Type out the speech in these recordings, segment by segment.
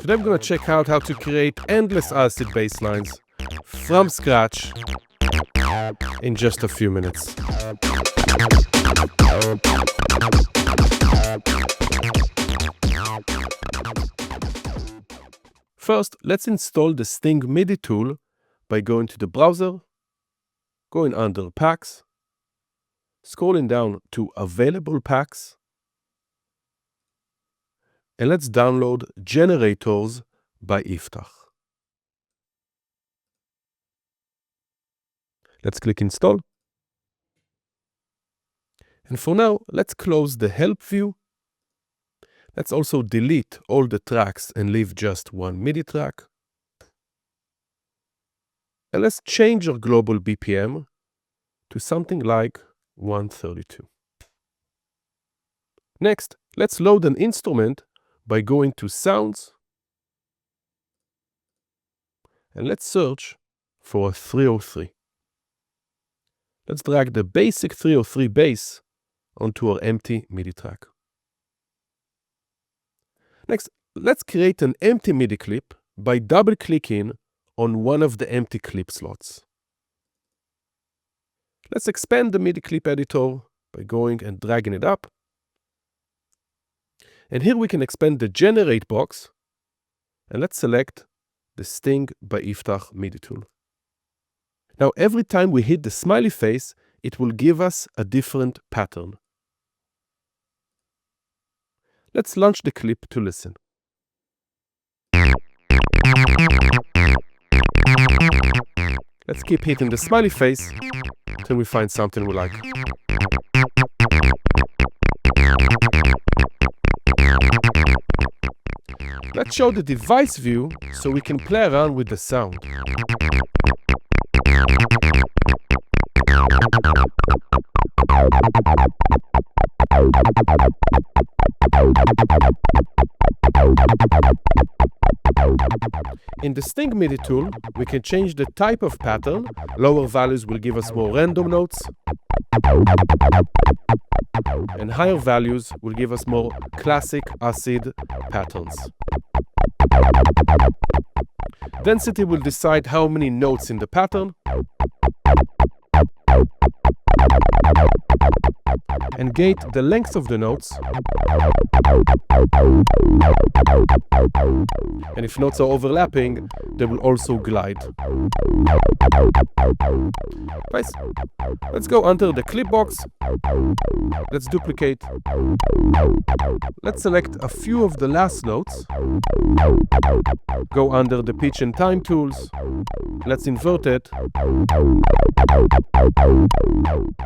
Today I'm going to check out how to create endless acid bass lines from scratch in just a few minutes. First, let's install the Sting MIDI tool by going to the browser, going under Packs, scrolling down to Available Packs, and let's download Generators by Iftah. Let's click Install. And for now, let's close the Help view. Let's also delete all the tracks and leave just one MIDI track. And let's change our global BPM to something like 132. Next, let's load an instrument by going to Sounds, and let's search for a 303. Let's drag the basic 303 bass onto our empty MIDI track. Next, let's create an empty MIDI clip by double-clicking on one of the empty clip slots. Let's expand the MIDI clip editor by going and dragging it up. And here we can expand the Generate box, and let's select the Sting by Iftah MIDI tool. Now, every time we hit the smiley face, it will give us a different pattern. Let's launch the clip to listen. Let's keep hitting the smiley face till we find something we like. Let's show the device view so we can play around with the sound. In the Sting MIDI tool, we can change the type of pattern. Lower values will give us more random notes, and higher values will give us more classic acid patterns. Density will decide how many notes in the pattern, and gate the length of the notes. And if notes are overlapping, they will also glide. Nice. Let's go under the clip box. Let's duplicate. Let's select a few of the last notes. Go under the pitch and time tools. Let's invert it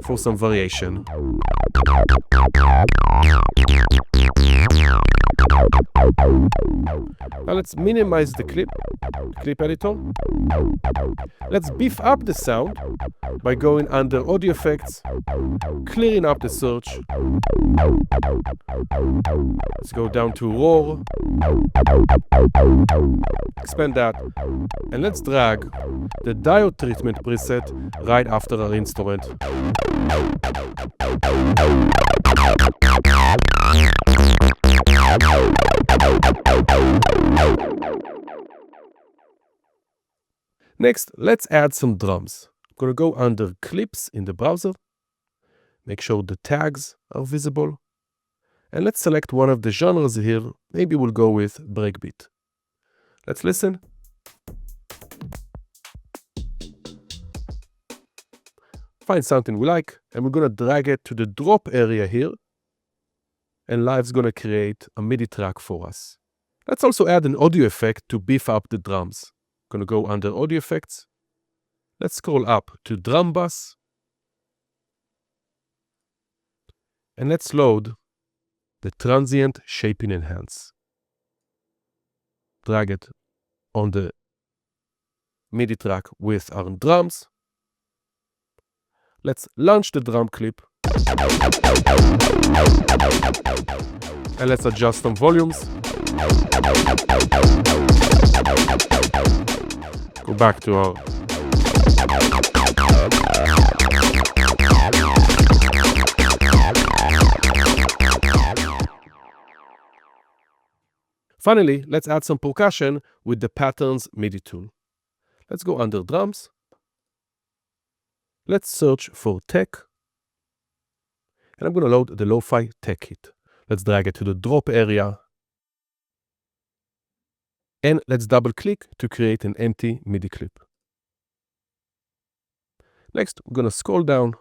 for some variation. Now let's minimize the clip editor. Let's beef up the sound by going under Audio Effects, clearing up the search. Let's go down to Roar, expand that, and let's drag the diode treatment preset right after our instrument. Next, let's add some drums. I'm going to go under Clips in the browser, make sure the tags are visible, and let's select one of the genres here. Maybe we'll go with breakbeat. Let's listen. Find something we like, and we're going to drag it to the drop area here, and Live's going to create a MIDI track for us. Let's also add an audio effect to beef up the drums. I'm going to go under Audio Effects. Let's scroll up to Drum Bass, and let's load the Transient Shaping Enhance. Drag it on the MIDI track with our drums. Let's launch the drum clip. And let's adjust some volumes. Go back to our Finally, let's add some percussion with the Patterns MIDI tool. Let's go under Drums. Let's search for Tech. And I'm going to load the Lo-Fi Tech Kit. Let's drag it to the drop area. And let's double-click to create an empty MIDI clip. Next, we're going to scroll down.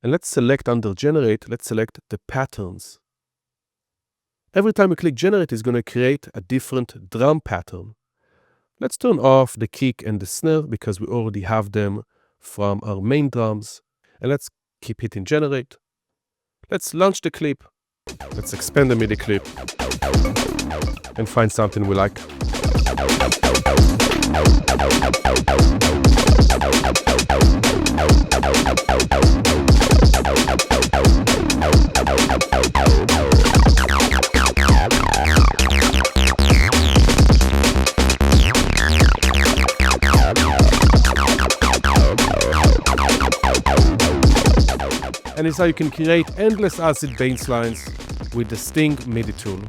And let's select under Generate, let's select the Patterns. Every time we click Generate, it's going to create a different drum pattern. Let's turn off the kick and the snare because we already have them from our main drums. And let's keep hitting Generate. Let's launch the clip. Let's expand the MIDI clip and find something we like. And it's how you can create endless acid bass lines with the Sting MIDI tool.